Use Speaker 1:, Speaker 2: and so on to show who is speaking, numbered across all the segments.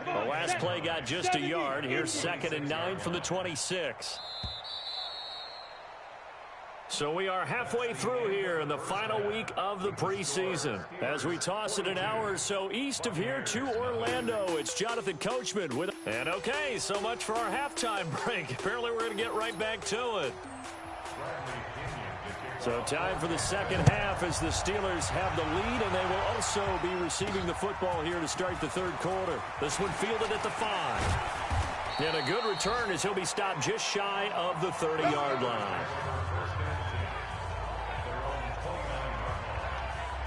Speaker 1: The last play got just a yard. Here's 2nd and 9 from the 26. So we are halfway through here in the final week of the preseason. As we toss it an hour or so east of here to Orlando, it's Jonathan Coachman with... And okay, so much for our halftime break. Apparently we're going to get right back to it. So time for the second half as the Steelers have the lead, and they will also be receiving the football here to start the third quarter. This one fielded at the 5. And a good return as he'll be stopped just shy of the 30-yard line.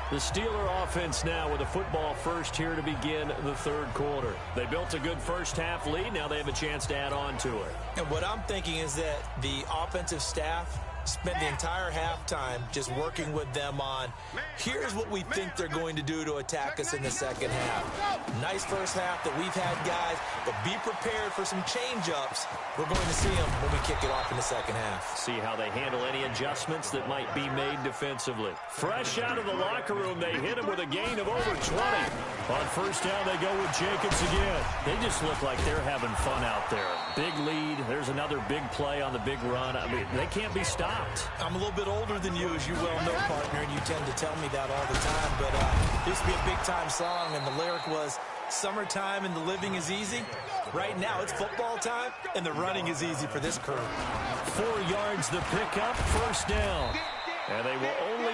Speaker 1: The Steeler offense now with a football first here to begin the third quarter. They built a good first half lead. Now they have a chance to add on to it.
Speaker 2: And what I'm thinking is that the offensive staff spent the entire halftime just working with them on, here's what we think they're going to do to attack us in the second half. Nice first half that we've had, guys, but be prepared for some change-ups. We're going to see them when we kick it off in the second half.
Speaker 1: See how they handle any adjustments that might be made defensively. Fresh out of the locker room, they hit him with a gain of over 20. On first down, they go with Jacobs again. They just look like they're having fun out there. Big lead. There's another big play on the big run. I mean, they can't be stopped.
Speaker 2: I'm a little bit older than you, as you well know, partner, and you tend to tell me that all the time, but it used to be a big-time song, and the lyric was, summertime and the living is easy. Right now, it's football time, and the running is easy for this crew.
Speaker 1: 4 yards the pickup, first down. And they will only...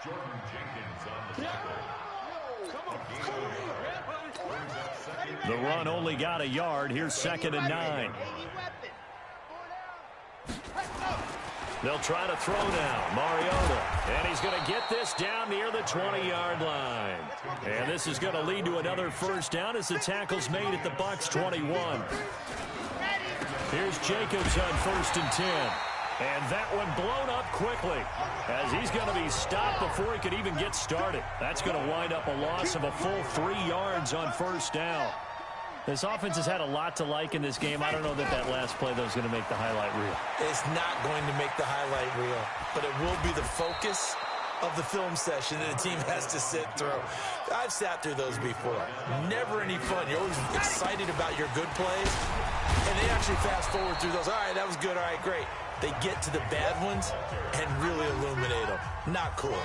Speaker 3: Jordan Jenkins on the tackle.
Speaker 1: The run only got a yard. Here's 2nd and 9. They'll try to throw now. Mariota. And he's going to get this down near the 20-yard line. And this is going to lead to another first down as the tackle's made at the Bucs 21. Here's Jacobs on 1st and 10. And that one blown up quickly as he's going to be stopped before he could even get started. That's going to wind up a loss of a full 3 yards on first down. This offense has had a lot to like in this game. I don't know that that last play, though, is going to make the highlight reel.
Speaker 2: It's not going to make the highlight reel, but it will be the focus of the film session that a team has to sit through. I've sat through those before. Never any fun. You're always excited about your good plays, and they actually fast forward through those. All right, that was good. All right, great. They get to the bad ones and really illuminate them. Not cool.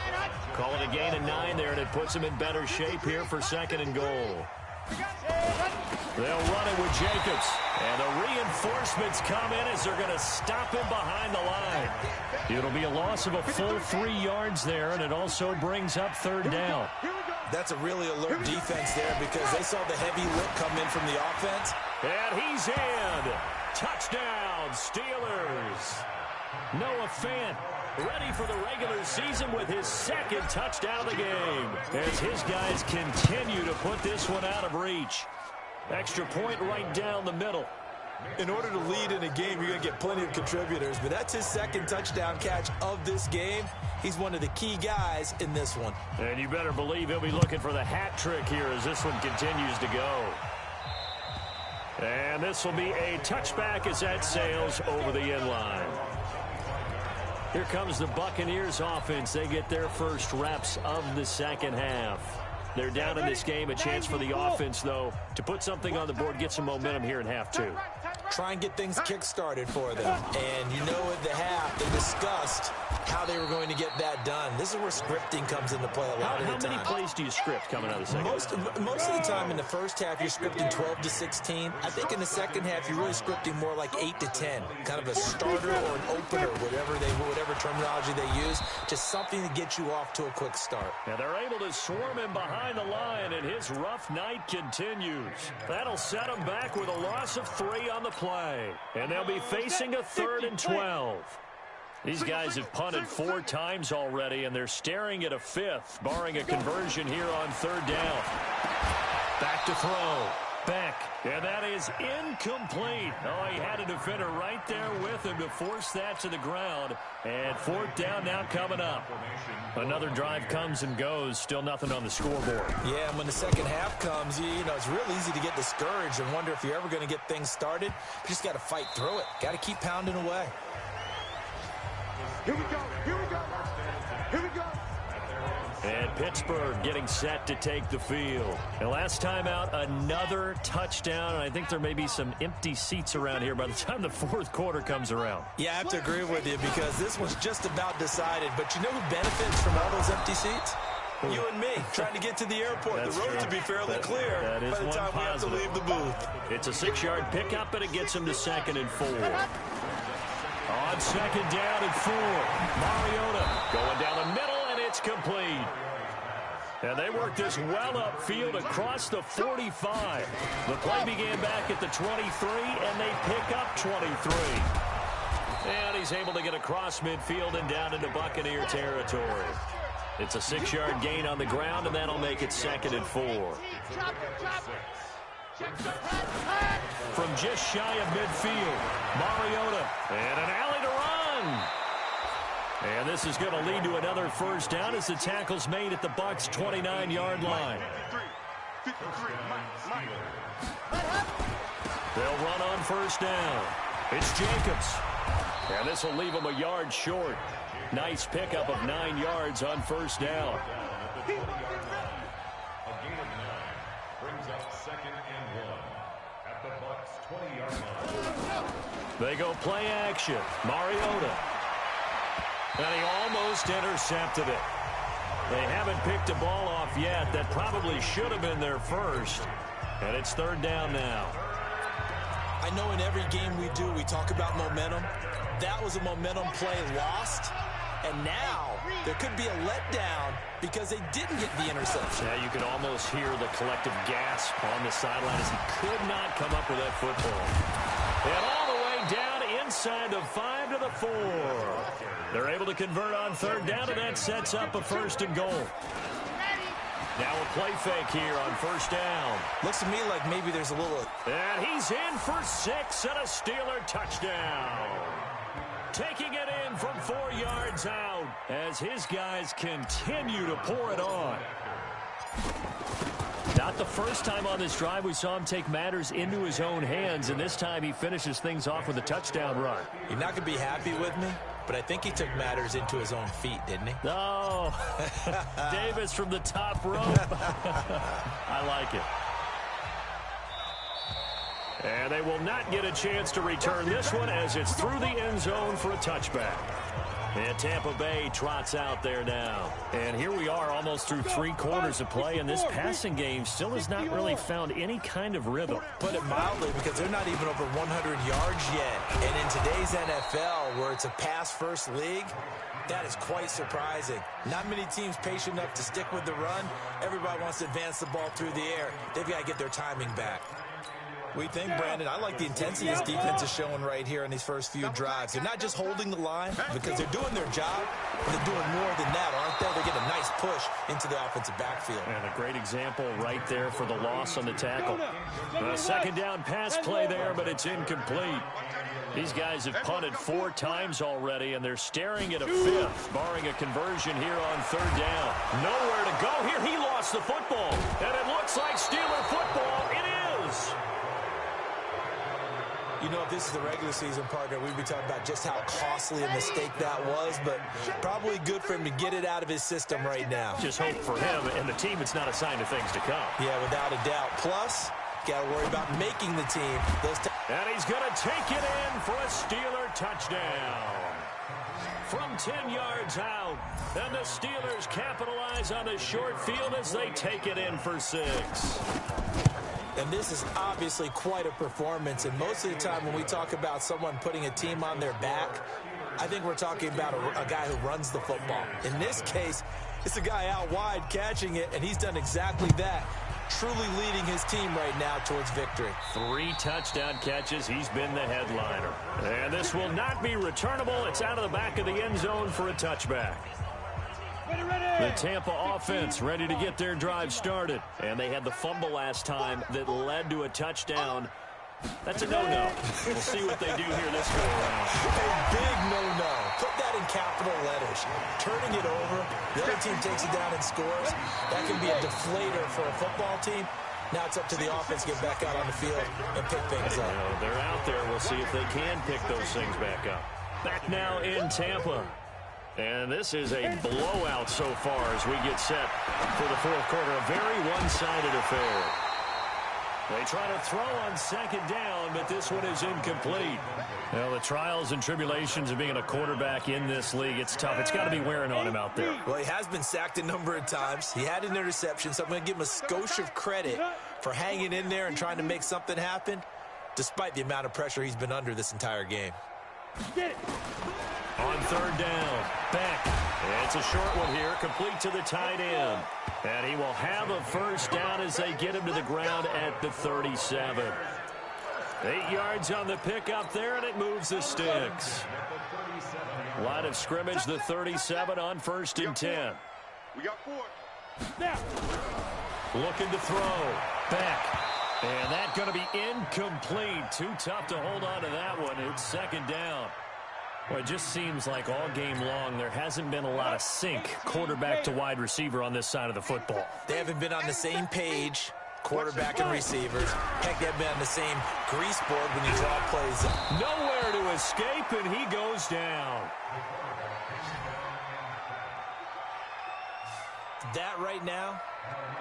Speaker 1: Call it a gain of 9 there, and it puts them in better shape here for 2nd and goal. They'll run it with Jacobs. And the reinforcements come in as they're going to stop him behind the line. It'll be a loss of a full 3 yards there, and it also brings up 3rd down.
Speaker 2: That's a really alert defense there because they saw the heavy lift come in from the offense.
Speaker 1: And he's in. Touchdown, Steelers. Noah Fant ready for the regular season with his 2nd touchdown of the game as his guys continue to put this one out of reach. Extra point right down the middle.
Speaker 2: In order to lead in a game, you're going to get plenty of contributors, but that's his 2nd touchdown catch of this game. He's one of the key guys in this one.
Speaker 1: And you better believe he'll be looking for the hat trick here as this one continues to go. And this will be a touchback as that sails over the end line. Here comes the Buccaneers offense. They get their first reps of the second half. They're down in this game. A chance for the offense, though, to put something on the board, get some momentum here in half 2.
Speaker 2: Try and get things kick-started for them. And you know at the half, they discussed how they were going to get that done. This is where scripting comes into play a lot of the time.
Speaker 1: How many plays do you script coming out of the second half?
Speaker 2: Most of the time in the first half, you're scripting 12 to 16. I think in the second half, you're really scripting more like 8 to 10. Kind of a starter or an opener, whatever terminology they use. Just something to get you off to a quick start.
Speaker 1: And they're able to swarm him behind the line, and his rough night continues. That'll set him back with a loss of 3 on the play. And they'll be facing a 3rd and 12. These guys have punted 4 times already, and they're staring at a 5th, barring a conversion here on 3rd down. Back to throw. Beck And that is incomplete. Oh, he had a defender right there with him to force that to the ground. And fourth down now coming up. Another drive comes and goes. Still nothing on the scoreboard.
Speaker 2: Yeah, and when the second half comes, you know, it's real easy to get discouraged and wonder if you're ever going to get things started. You just got to fight through it. Got to keep pounding away.
Speaker 4: Here we go. Here we go. Here we go.
Speaker 1: And Pittsburgh getting set to take the field. And last time out, another touchdown. And I think there may be some empty seats around here by the time the fourth quarter comes around.
Speaker 2: Yeah, I have to agree with you because this was just about decided. But you know who benefits from all those empty seats? You and me, trying to get to the airport.
Speaker 1: That's
Speaker 2: the road
Speaker 1: true.
Speaker 2: to be fairly clear
Speaker 1: that is
Speaker 2: by the time we have to leave the booth.
Speaker 1: It's a 6-yard pickup, and it gets him to 2nd and 4. On 2nd down and 4, Mariota going down the middle, and it's complete. And they work this well upfield across the 45. The play began back at the 23, and they pick up 23. And he's able to get across midfield and down into Buccaneer territory. It's a 6-yard gain on the ground, and that'll make it 2nd and 4. From just shy of midfield, Mariota, and an alley to run. And this is going to lead to another first down as the tackle's made at the Bucs' 29-yard line. They'll run on first down. It's Jacobs. And this will leave him a yard short. Nice pickup of 9 yards on first down.
Speaker 3: A gain of 9 brings up 2nd and 1 at the Bucs' 20-yard line.
Speaker 1: They go play action. Mariota. And he almost intercepted it. They haven't picked a ball off yet. That probably should have been their first. And it's 3rd down now.
Speaker 2: I know in every game we do, we talk about momentum. That was a momentum play lost. And now there could be a letdown because they didn't get the interception.
Speaker 1: Yeah, you can almost hear the collective gasp on the sideline as he could not come up with that football. And all the way down inside the 5 to the 4. They're able to convert on 3rd down, and that sets up a 1st and goal. Now a play fake here on 1st down.
Speaker 2: Looks to me like maybe there's a little...
Speaker 1: And he's in for 6 and a Steeler touchdown. Taking it in from 4 yards out as his guys continue to pour it on. Not the first time on this drive we saw him take matters into his own hands, and this time he finishes things off with a touchdown run.
Speaker 2: You're not going to be happy with me, but I think he took matters into his own feet, didn't he?
Speaker 1: Oh, Davis from the top rope. I like it. And they will not get a chance to return this one as it's through the end zone for a touchback. And Tampa Bay trots out there now. And here we are almost through 3 quarters of play, and this passing game still has not really found any kind of rhythm.
Speaker 2: Put it mildly, because they're not even over 100 yards yet. And in today's NFL, where it's a pass-first league, that is quite surprising. Not many teams patient enough to stick with the run. Everybody wants to advance the ball through the air. They've got to get their timing back. We think, Brandon, I like the intensity this defense is showing right here in these first few drives. They're not just holding the line because they're doing their job, but they're doing more than that, aren't they? They get a nice push into the offensive backfield.
Speaker 1: And a great example right there for the loss on the tackle. A 2nd down pass play there, but it's incomplete. These guys have punted 4 times already, and they're staring at a 5th, barring a conversion here on 3rd down. Nowhere to go here. He lost the football, and it looks like Steeler football. It is.
Speaker 2: You know, if this is the regular season, partner, we'd be talking about just how costly a mistake that was, but probably good for him to get it out of his system right now.
Speaker 1: Just hope for him and the team it's not a sign of things to come.
Speaker 2: Yeah, without a doubt. Plus, got to worry about making the team.
Speaker 1: And he's going to take it in for a Steeler touchdown. From 10 yards out, and the Steelers capitalize on the short field as they take it in for 6.
Speaker 2: And this is obviously quite a performance. And most of the time when we talk about someone putting a team on their back, I think we're talking about a guy who runs the football. In this case, it's a guy out wide catching it, and he's done exactly that. Truly leading his team right now towards victory.
Speaker 1: 3 touchdown catches. He's been the headliner. And this will not be returnable. It's out of the back of the end zone for a touchback. The Tampa offense ready to get their drive started. And they had the fumble last time that led to a touchdown. That's a no-no. We'll see what they do here this go around.
Speaker 2: A big no-no. Put that in capital letters. Turning it over, the other team takes it down and scores. That can be a deflator for a football team. Now it's up to the offense to get back out on the field and pick things up.
Speaker 1: They're out there. We'll see if they can pick those things back up. Back now in Tampa. And this is a blowout so far as we get set for the fourth quarter. A very one-sided affair. They try to throw on second down, but this one is incomplete. Well, the trials and tribulations of being a quarterback in this league, it's tough. It's got to be wearing on him out there.
Speaker 2: Well, he has been sacked a number of times. He had an interception, so I'm going to give him a skosh of credit for hanging in there and trying to make something happen, despite the amount of pressure he's been under this entire game.
Speaker 1: On third down, Beck. It's a short one here, complete to the tight end. And he will have a first down as they get him to the ground at the 37. 8 yards on the pickup there, and it moves the sticks. Line of scrimmage, the 37 on 1st and 10.
Speaker 4: We got 4.
Speaker 1: Looking to throw. Beck. And that's going to be incomplete. Too tough to hold on to that one. It's second down. Well, it just seems like all game long there hasn't been a lot of sync quarterback to wide receiver on this side of the football.
Speaker 2: They haven't been on the same page, quarterback and receivers. Heck, they've been on the same grease board when you draw plays up.
Speaker 1: Nowhere to escape, and he goes down.
Speaker 2: That right now,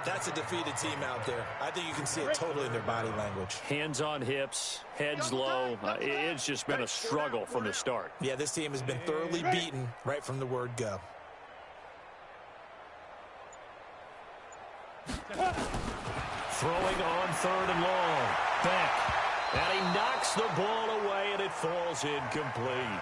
Speaker 2: that's a defeated team out there. I think you can see it totally in their body language.
Speaker 1: Hands on hips, heads low. It's just been a struggle from the start.
Speaker 2: Yeah, this team has been thoroughly beaten right from the word go.
Speaker 1: Throwing on third and long. Beck. And he knocks the ball away, and it falls incomplete.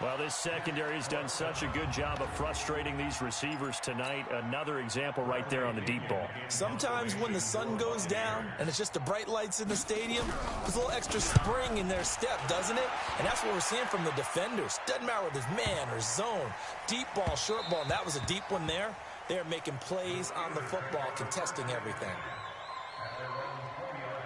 Speaker 1: Well, this secondary has done such a good job of frustrating these receivers tonight. Another example right there on the deep ball.
Speaker 2: Sometimes when the sun goes down and it's just the bright lights in the stadium, there's a little extra spring in their step, doesn't it? And that's what we're seeing from the defenders. Doesn't matter whether it's man or zone, deep ball, short ball, and that was a deep one there. They're making plays on the football, contesting everything.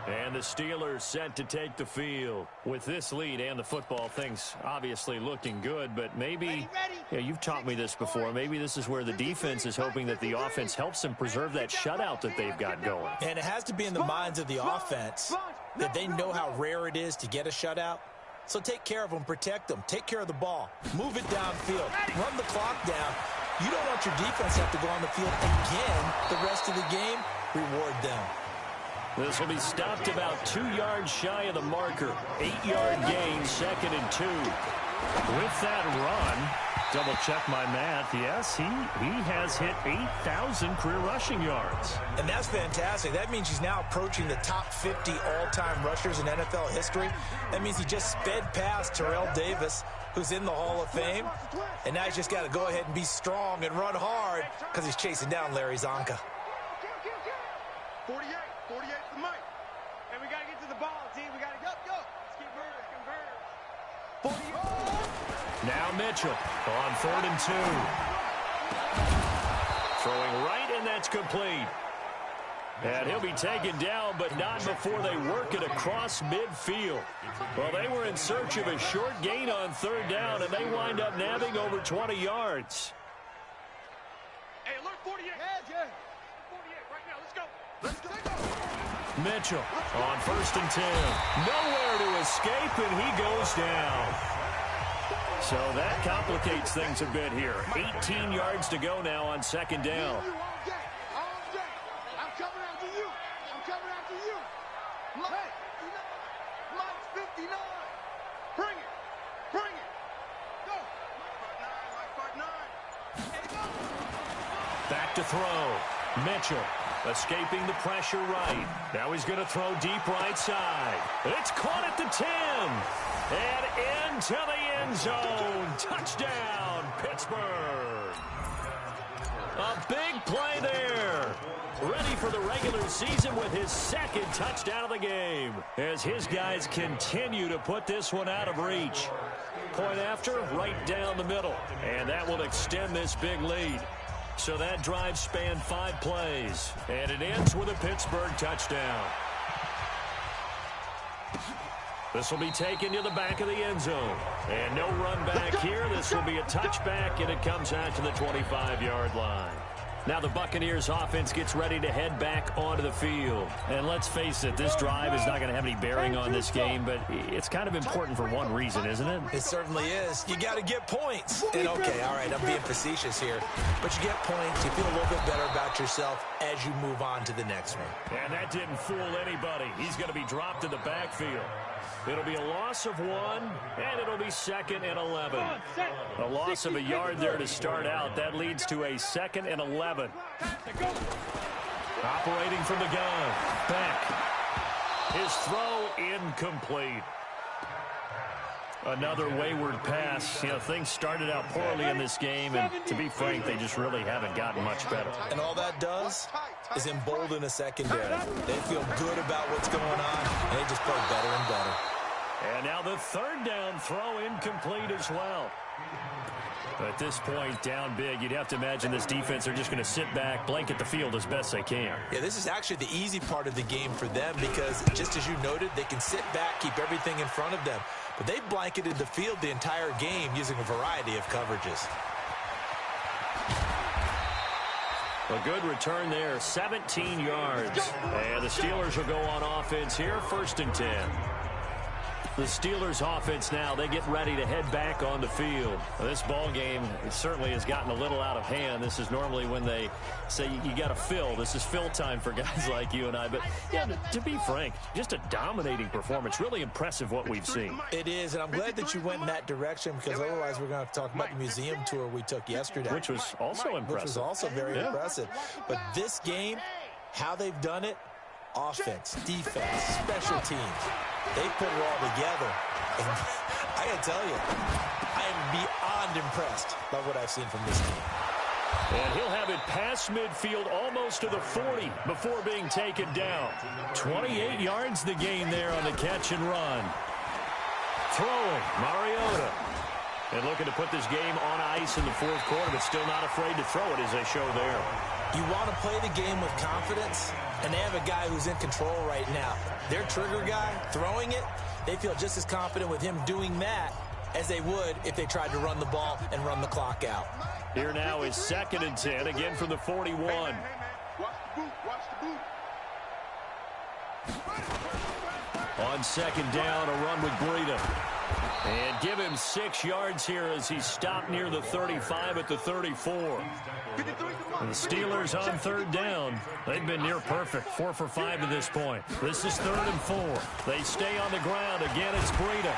Speaker 1: And the Steelers set to take the field. With this lead and the football, things obviously looking good, but maybe, you've taught me this before, maybe this is where the defense is hoping that the offense helps them preserve that shutout that they've got going.
Speaker 2: And it has to be in the minds of the offense that they know how rare it is to get a shutout. So take care of them, protect them, take care of the ball, move it downfield, run the clock down. You don't want your defense to have to go on the field again the rest of the game. Reward them.
Speaker 1: This will be stopped about 2 yards shy of the marker. 8-yard gain, 2nd and 2. With that run, double check my math. Yes, he has hit 8,000 career rushing yards.
Speaker 2: And that's fantastic. That means he's now approaching the top 50 all-time rushers in NFL history. That means he just sped past Terrell Davis, who's in the Hall of Fame. And now he's just got to go ahead and be strong and run hard because he's chasing down Larry Zonka.
Speaker 4: 48 for Mike. And we got to get to the ball, team. We got to go. Let's keep murdering, convert. 48.
Speaker 1: Now Mitchell on 3rd and 2. Throwing right, and that's complete. And he'll be taken down, but not before they work it across midfield. Well, they were in search of a short gain on 3rd down, and they wind up nabbing over 20 yards.
Speaker 4: Hey, look, 48. Yeah. 48 right now. Let's go.
Speaker 1: Mitchell on 1st and 10. Nowhere to escape, and he goes down. So that complicates things a bit here. 18 yards to go now on 2nd down.
Speaker 4: I'm coming after you. Mike's 59. Bring it. Go. Mike part 9.
Speaker 1: Back to throw. Mitchell escaping the pressure right. Now he's going to throw deep right side. It's caught at the 10. And into the end zone. Touchdown, Pittsburgh. A big play there. Ready for the regular season with his 2nd touchdown of the game as his guys continue to put this one out of reach. point after, right down the middle. And that will extend this big lead. So that drive spanned 5 plays. And it ends with a Pittsburgh touchdown. This will be taken to the back of the end zone. And no run back here. This will be a touchback, and it comes out to the 25-yard line. Now the Buccaneers offense gets ready to head back onto the field. And let's face it, this drive is not going to have any bearing on this game, but it's kind of important for one reason, isn't it?
Speaker 2: It certainly is. You got to get points. And okay, all right, I'm being facetious here, but you get points, you feel a little bit better about yourself as you move on to the next one.
Speaker 1: And that didn't fool anybody. He's going to be dropped in the backfield. It'll be a loss of 1, and it'll be 2nd and 11. A loss of a yard there to start out. That leads to a 2nd and 11. Operating from the gun. Beck. His throw incomplete. Another wayward pass. You know, things started out poorly in this game, and to be frank, they just really haven't gotten much better.
Speaker 2: And all that does is embolden a secondary. They feel good about what's going on, and they just play better and better.
Speaker 1: And now the 3rd down throw incomplete as well. At this point, down big, you'd have to imagine this defense are just going to sit back, blanket the field as best they can.
Speaker 2: Yeah, this is actually the easy part of the game for them because, just as you noted, they can sit back, keep everything in front of them. But they blanketed the field the entire game using a variety of coverages.
Speaker 1: A good return there, 17 yards. And the Steelers will go on offense here, 1st and 10. The Steelers offense now, they get ready to head back on the field. This ball game certainly has gotten a little out of hand. This is normally when they say you got to fill. This is fill time for guys like you and I. But, yeah, to be frank, just a dominating performance. Really impressive what we've seen.
Speaker 2: It is, and I'm glad that you went in that direction because otherwise we're going to have to talk about the museum tour we took yesterday.
Speaker 1: Which was also impressive.
Speaker 2: Which was also very impressive. But this game, how they've done it, offense, defense, special teams. They put it all together. And I got to tell you, I am beyond impressed by what I've seen from this team.
Speaker 1: And he'll have it past midfield almost to the 40 before being taken down. 28 yards the gain there on the catch and run. Throwing, Mariota. And looking to put this game on ice in the 4th quarter, but still not afraid to throw it as they show there.
Speaker 2: You want to play the game with confidence, and they have a guy who's in control right now. Their trigger guy, throwing it, they feel just as confident with him doing that as they would if they tried to run the ball and run the clock out.
Speaker 1: Here now is 2nd and 10, again from the 41.
Speaker 4: Watch the boot, watch the boot.
Speaker 1: On 2nd down, a run with Breida. And give him 6 yards here as he stopped near the 35 at the 34. And the Steelers on 3rd down. They've been near perfect, 4 for 5 to this point. This is 3rd and 4. They stay on the ground. Again, it's Breida.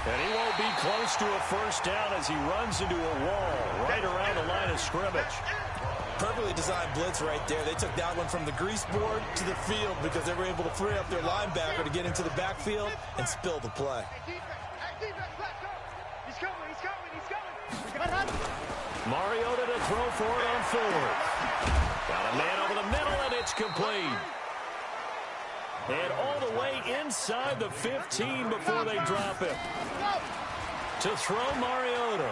Speaker 1: And he won't be close to a 1st down as he runs into a wall right around the line of scrimmage.
Speaker 2: Perfectly designed blitz right there. They took that one from the grease board to the field because they were able to free up their linebacker to get into the backfield and spill the play.
Speaker 4: He's coming.
Speaker 1: Mariota to throw for it on 4th. Got a man over the middle, and it's complete. And all the way inside the 15 before they drop it. To throw Mariota.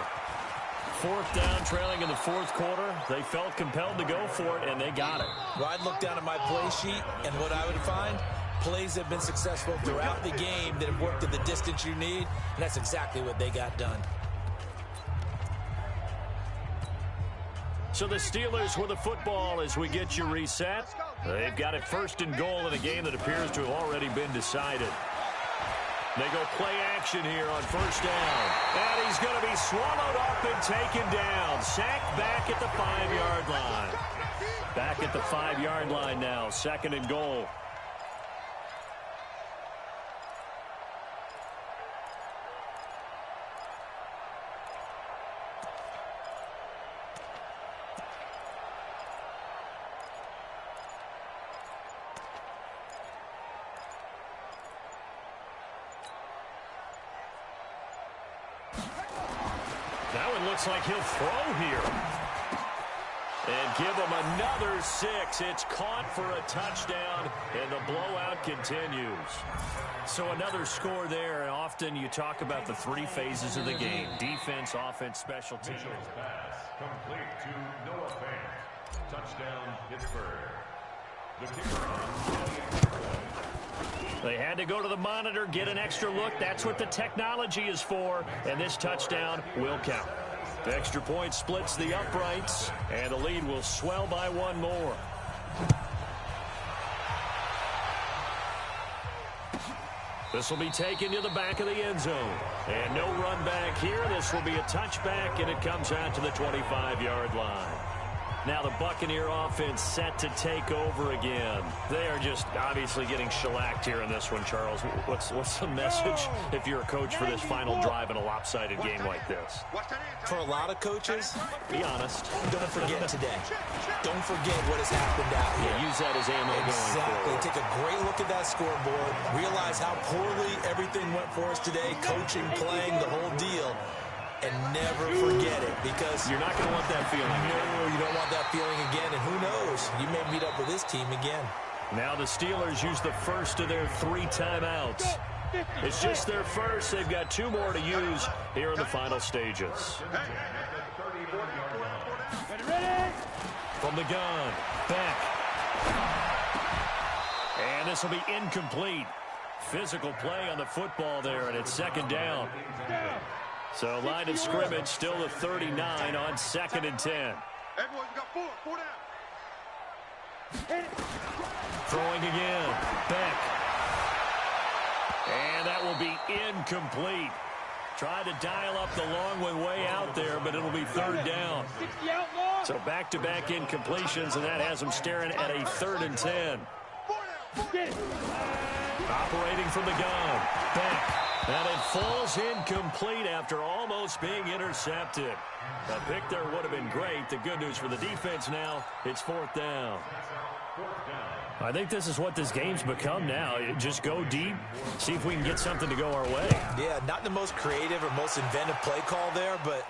Speaker 1: 4th down, trailing in the 4th quarter. They felt compelled to go for it, and they got it.
Speaker 2: Well, I'd look down at my play sheet, and what I would find, plays have been successful throughout the game that have worked at the distance you need, and that's exactly what they got done.
Speaker 1: So the Steelers with the football as we get you reset. They've got it 1st and goal in a game that appears to have already been decided. They go play action here on 1st down. And he's going to be swallowed up and taken down. Sacked back at the 5-yard line. Back at the 5-yard line now. 2nd and goal. That one looks like he'll throw here. And give them another 6. It's caught for a touchdown, and the blowout continues. So another score there, and often you talk about the 3 phases of the game: defense, offense, special teams.
Speaker 3: Mitchell's pass complete to Noah Fant. Touchdown, Pittsburgh. The kicker on 28 points.
Speaker 1: They had to go to the monitor, get an extra look. That's what the technology is for, and this touchdown will count. The extra point splits the uprights, and the lead will swell by 1 more. This will be taken to the back of the end zone. And no run back here. This will be a touchback, and it comes out to the 25-yard line. Now the Buccaneer offense set to take over again. They are just obviously getting shellacked here in this one, Charles. What's the message if you're a coach for this final drive in a lopsided game like this?
Speaker 2: For a lot of coaches,
Speaker 1: be honest.
Speaker 2: Don't forget today. Don't forget what has happened out here.
Speaker 1: Yeah, use that as ammo going
Speaker 2: Exactly.
Speaker 1: forward.
Speaker 2: Take a great look at that scoreboard. Realize how poorly everything went for us today. Coaching, playing, the whole deal. And never forget it, because
Speaker 1: you're not going to want that feeling again.
Speaker 2: No, you don't want that feeling again, and who knows? You may meet up with this team again.
Speaker 1: Now the Steelers use the first of their 3 timeouts. It's just their first. They've got 2 more to use here in the final stages. From the gun, back. And this will be incomplete. Physical play on the football there, and it's 2nd down. So line of scrimmage still the 39 on 2nd and 10.
Speaker 4: Hey, boys, we got 4 down.
Speaker 1: Throwing again. Beck. And that will be incomplete. Tried to dial up the long one way out there, but it'll be 3rd down. So back-to-back incompletions, and that has them staring at a 3rd and 10. Operating from the gun. Beck. And it falls incomplete after almost being intercepted. A pick there would have been great. The good news for the defense now, it's 4th down. I think this is what this game's become now. Just go deep, see if we can get something to go our way.
Speaker 2: Yeah, not the most creative or most inventive play call there, but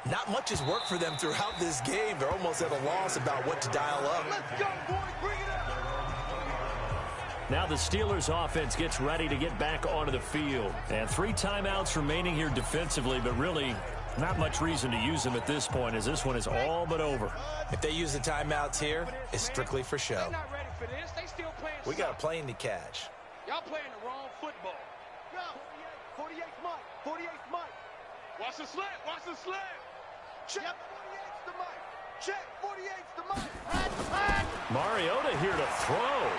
Speaker 2: not much has worked for them throughout this game. They're almost at a loss about what to dial up.
Speaker 4: Let's go, boys. Bring it up.
Speaker 1: Now the Steelers offense gets ready to get back onto the field. And 3 timeouts remaining here defensively, but really not much reason to use them at this point, as this one is all but over.
Speaker 2: If they use the timeouts here, it's strictly for show.
Speaker 4: They're not ready for this. They still playing.
Speaker 2: We got a plane to catch.
Speaker 4: Y'all playing the wrong football. Go. 48's Mike. 48's Mike. Watch the slant. Watch the slant. Check. Yep. 48's the Mike. Check. 48's the Mike.
Speaker 1: Mariota here to throw.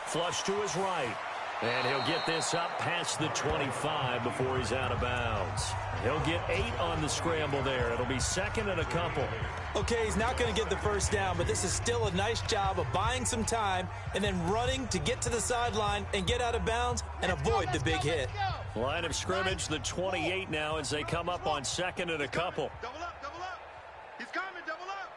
Speaker 1: Flush to his right. And he'll get this up past the 25 before he's out of bounds. He'll get 8 on the scramble there. It'll be 2nd and a couple.
Speaker 2: Okay, he's not going to get the first down, but this is still a nice job of buying some time and then running to get to the sideline and get out of bounds and avoid the big hit.
Speaker 1: Line of scrimmage, the 28 now as they come up on 2nd and a couple.
Speaker 4: Double up. Double up. He's coming. Double up.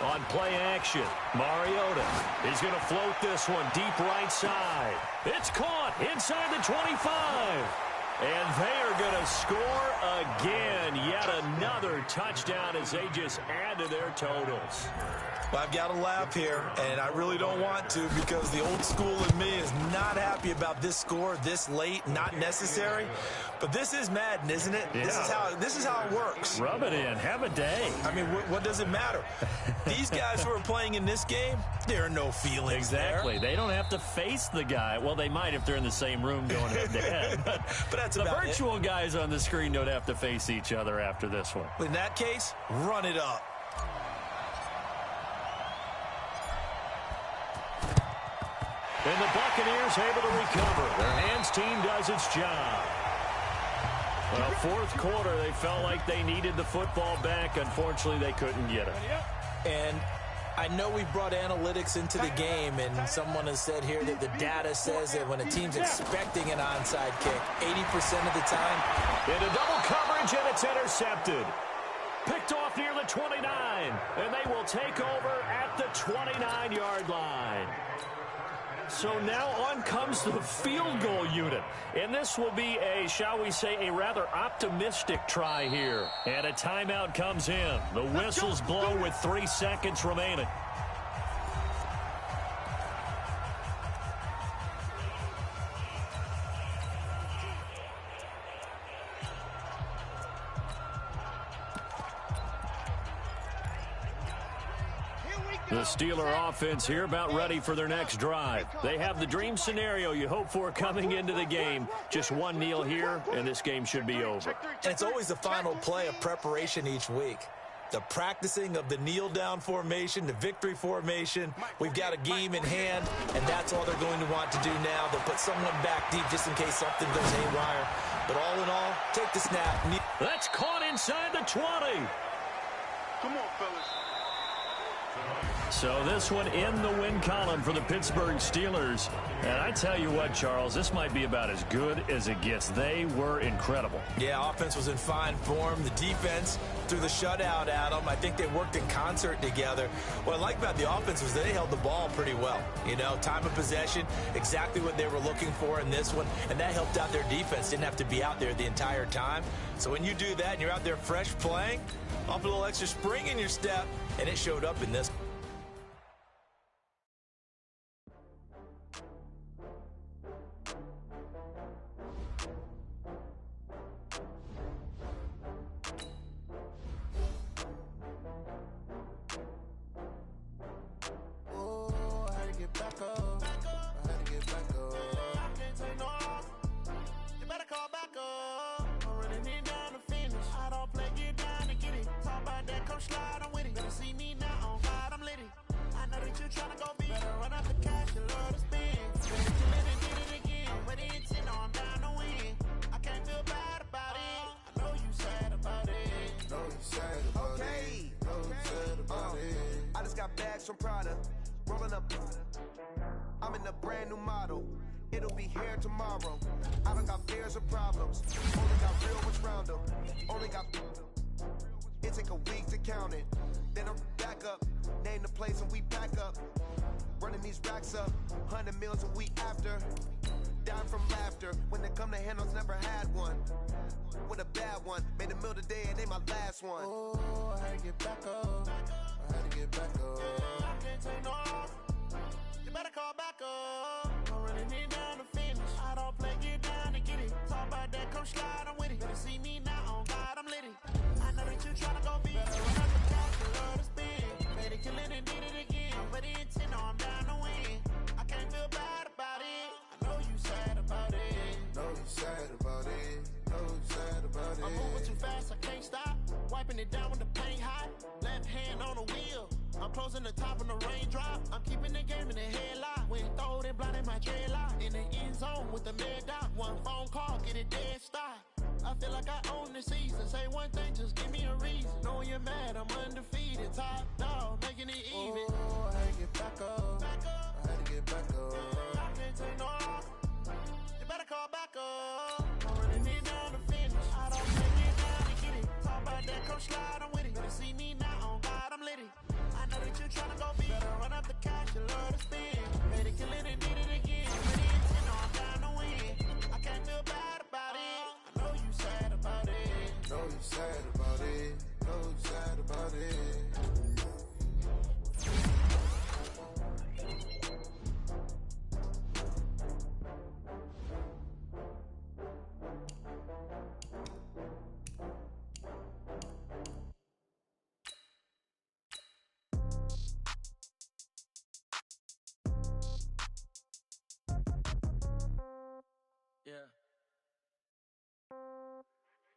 Speaker 1: On play action, Mariota. He's going to float this one deep right side. It's caught inside the 25. And they are going to score again. Yet another touchdown as they just add to their totals.
Speaker 2: Well, I've got to laugh here, and I really don't want to, because the old school in me is not happy about this score this late, not necessary. But this is Madden, isn't it?
Speaker 1: Yeah.
Speaker 2: This is how it works.
Speaker 1: Rub it in. Have a day.
Speaker 2: I mean, what does it matter? These guys who are playing in this game, there are no feelings
Speaker 1: Exactly.
Speaker 2: there.
Speaker 1: They don't have to face the guy. Well, they might if they're in the same room going head-to-head. But
Speaker 2: that's
Speaker 1: the
Speaker 2: about it.
Speaker 1: virtual guys on the screen don't have to face each other after this one.
Speaker 2: In that case, run it up.
Speaker 1: And the Buccaneers able to recover. Their hands team does its job. Well, 4th quarter, they felt like they needed the football back. Unfortunately, they couldn't get it.
Speaker 2: And I know we brought analytics into the game, and someone has said here that the data says that when a team's expecting an onside kick, 80% of the time.
Speaker 1: Into double coverage, and it's intercepted. Picked off near the 29, and they will take over at the 29-yard line. So now on comes the field goal unit. And this will be a, shall we say, a rather optimistic try here. And a timeout comes in. The whistles blow with 3 seconds remaining. The Steeler offense here about ready for their next drive. They have the dream scenario you hope for coming into the game. Just one kneel here, and this game should be over.
Speaker 2: And it's always the final play of preparation each week. The practicing of the kneel-down formation, the victory formation. We've got a game in hand, and that's all they're going to want to do now. They'll put someone back deep just in case something goes haywire. But all in all, take the snap.
Speaker 1: That's caught inside the 20.
Speaker 4: Come on, fellas.
Speaker 1: So this one in the win column for the Pittsburgh Steelers. And I tell you what, Charles, this might be about as good as it gets. They were incredible.
Speaker 2: Yeah, offense was in fine form. The defense threw the shutout at them. I think they worked in concert together. What I like about the offense was they held the ball pretty well. You know, time of possession, exactly what they were looking for in this one. And that helped out their defense. Didn't have to be out there the entire time. So when you do that and you're out there fresh playing, off a little extra spring in your step, and it showed up in this.
Speaker 5: From Prada, rolling up. I'm in a brand new model. It'll be here tomorrow. I don't got fears or problems. Only got real ones round them. Only got. It take a week to count it. Then I'm back up. Name the place and we pack up. Running these racks up. 100 meals a week after. Dying from laughter. When they come to handles, never had one. With a bad one. Made a meal today and they my last one. Oh, I had to get back up. I had to get back up. I can't take no off. You better call back up. I'm running it down to finish. I don't play, get down to get it. Talk about that, come slide, I'm with it. Better see me now, on God, I'm litty. I know that you tryna go big. Better run up the cash, you love to spin. Made it, kill it, and did it again. But the intent, no, I'm down to win. I can't feel bad about it. I know you sad about it. Know you sad about it. Know you sad about it. I'm moving too fast, I can't stop. Wiping it down when the paint hot. Left hand on the wheel. I'm closing the top when the raindrop. I'm keeping the game in the headlock. When throw it blind in my dreadlock. In the end zone with the mad dot. One phone call, get it dead stop. I feel like I own the season. Say one thing, just give me a reason. Knowing you're mad, I'm undefeated. Top dog, making it even. Oh, I had to get back up. I had to get back up. I can't take no off. You better call back up. I'm running it down to finish. I don't take it down to get it. Talk about that, come slide, I'm with it. Better see me now, on God, I'm litty. I know that you tryna go big. Better run up the cash, you love to spin. Made it, kill it, and did it again. But the intent, no, I'm down to win. I can't feel bad about it. I know you sad about it. Know you sad about it. Know you sad about it.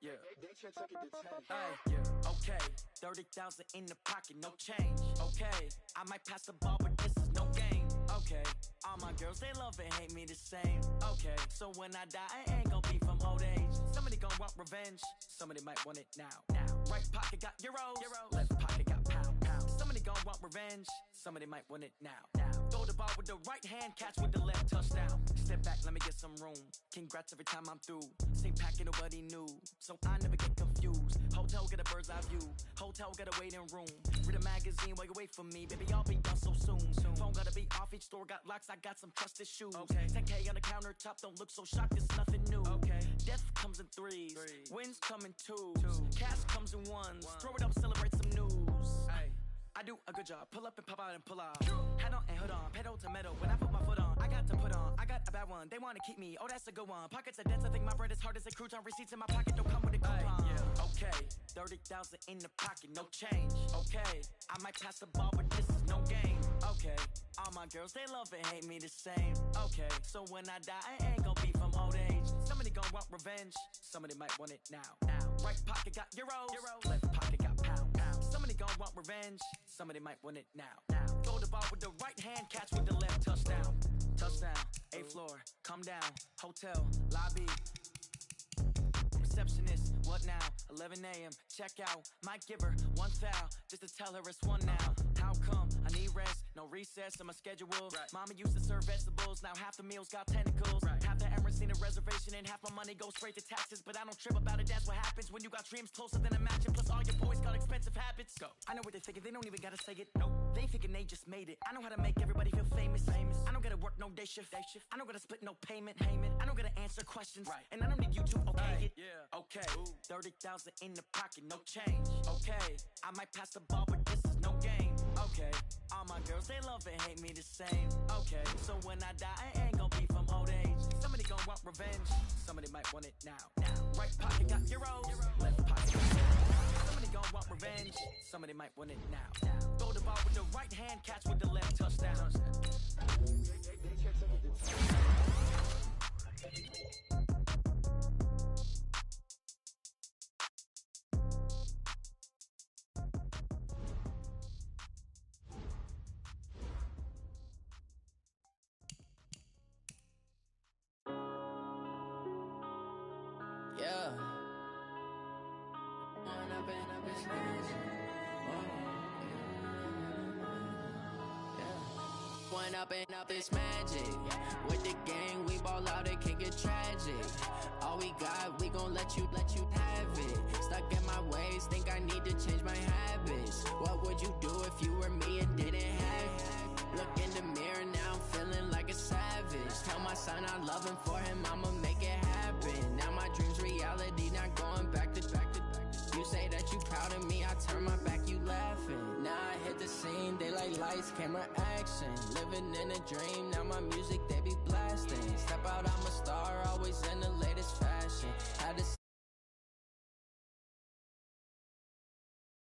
Speaker 6: Yeah. Hey, yeah. Okay. 30,000 in the pocket, no change. Okay. I might pass the ball, but this is no game. Okay. All my girls, they love and hate me the same. Okay. So when I die, I ain't gonna be from old age. Somebody gonna want revenge. Somebody might want it now. Right pocket got euros. Left pocket got pound. Somebody gonna want revenge. Somebody might want it now. Throw the ball with the right hand, catch with the left, touchdown. Step back, let me get some room. Congrats every time I'm through. Same packet, nobody knew. So I never get confused. Hold Hotel, get a bird's eye view. Hotel, get a waiting room. Read a magazine while you wait for me. Baby, I'll be done so soon. Phone gotta be off, each store got locks. I got some trusted shoes. 10K on the countertop, don't look so shocked, it's nothing new. Death comes in threes. Wins come in twos. Cash comes in ones. Throw it up, celebrate some news. I do a good job. Pull up and pop out and pull out. Head on and hood on, pedal to metal. When I put my foot on, I got to put on. I got a bad one. They want to keep me. Oh, that's a good one. Pockets are dense. I think my bread is hard as a crouton. Receipts in my pocket don't come with a coupon. Okay, 30,000 in the pocket, no change. Okay, I might pass the ball, but this is no game. Okay, all my girls they love and hate me the same. Okay, so when I die, I ain't gonna be from old age. Somebody gon' want revenge. Somebody might want it now. Right pocket got euros. Left pocket got pounds. Somebody gon' want revenge. Somebody might want it now. Throw the ball with the right hand, catch with the left. Touchdown. Touchdown. 8th floor. Come down. Hotel. Lobby. Receptionist. What now? 11 a.m. Check out. Might give her one foul just to tell her it's one now. How come? I need rest. No recess in my schedule. Mama used to serve vegetables. Now half the meals got tentacles. Half the Emirates need a reservation and half my money goes straight to taxes. But I don't trip about it. That's what happens when you got dreams closer than a match. And plus all your boys got expensive habits. Go. I know what they're thinking. They don't even gotta say it. Nope. They thinking they just made it. I know how to make everybody feel famous. I don't gotta work no day shift. I don't gotta split no payment. I don't gotta answer questions. And I don't need you to okay it. Okay. 30,000 in the pocket, no change. Okay. I might pass the ball, but this is no game. Okay. All my girls, they love and hate me the same. Okay. So when I die, I ain't gonna be from old age. Somebody gon' want revenge. Somebody might want it now. Right pocket got euros. Left pocket got euros. Somebody gon' want revenge. Somebody might want it now. Throw the ball with the right hand, catch with the left. Touchdown.
Speaker 7: Yeah. One up and up, it's magic. With the gang, we ball out, it can get tragic. All we got, we gon' let you have it. Stuck in my ways, think I need to change my habits. What would you do if you were me and didn't have it? Look in the mirror, now I'm feeling like a savage. Tell my son I love him, for him I'ma make it happen. Now my dream's reality, not going back to. You say that you proud of me, I turn my back, you laughing. Now I hit the scene, they like lights, camera, action. Living in a dream, now my music, they be blasting.